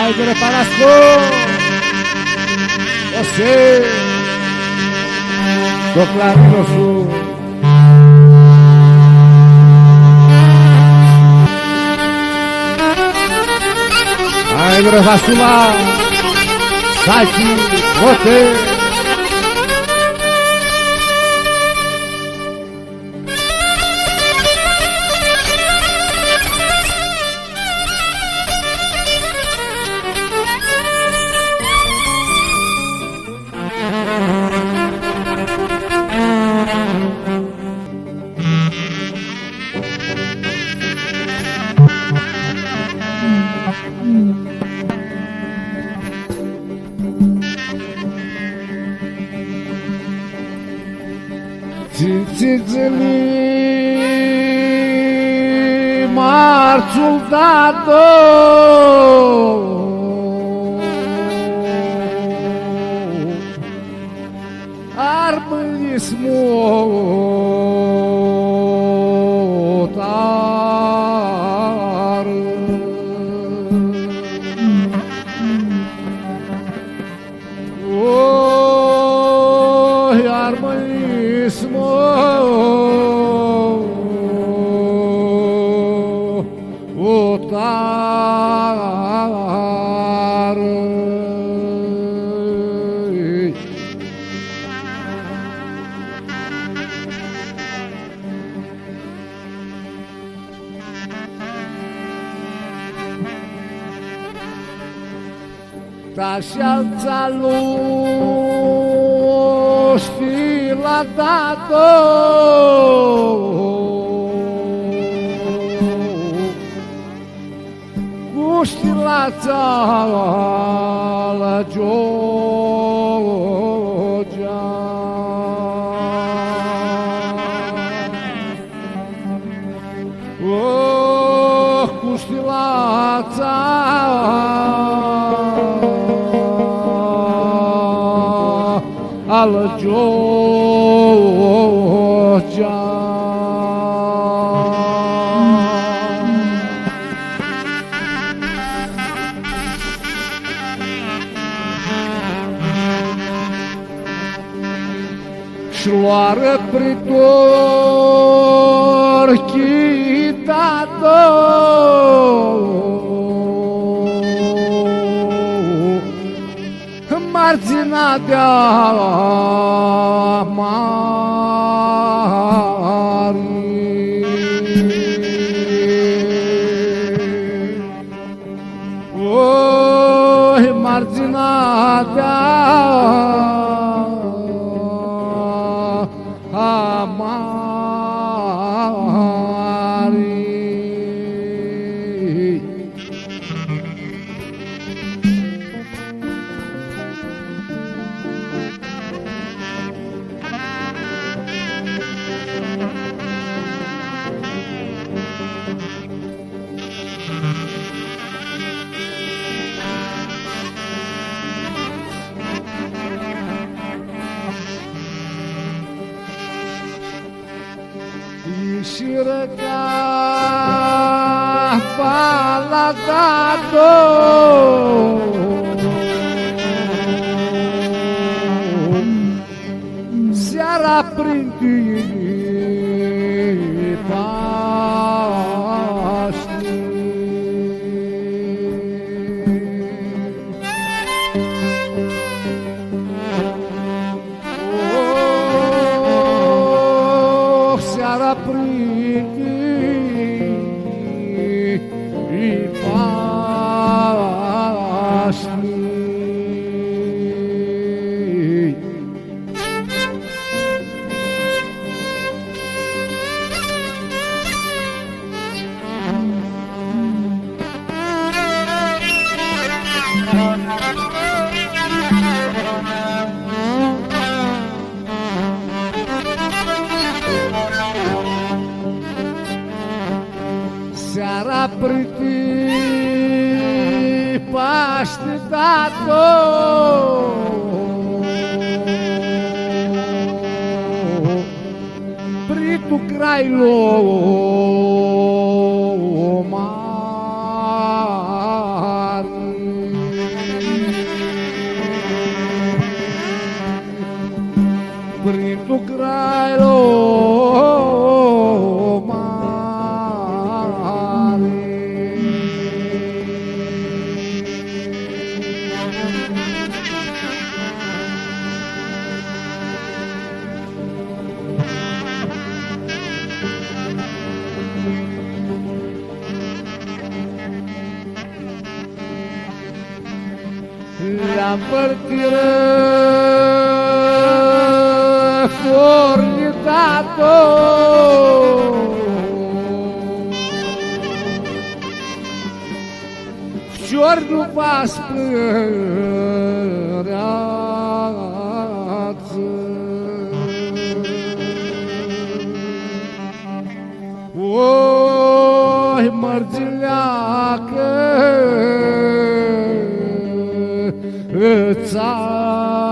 Ai, preparação! Você! Do Clarinho Sul! Ai, vacilar! Sai aqui, você! Mar soldado armismo tar oh armismo Tașa-ți luz fila dato Gustilața la Georgia Oh, gustilața alla Georgia Șloară pritor chitată Marțina de-a mare Oh, marțina de-a mare Și răca paladado Seara printi paști Oh, seara printi Seara priti Paște, tată, Pritu Crailo mare. Pritu Crailo mare. La partire fornitato giorno va speranță. Oi, mărgileacă, îți ață.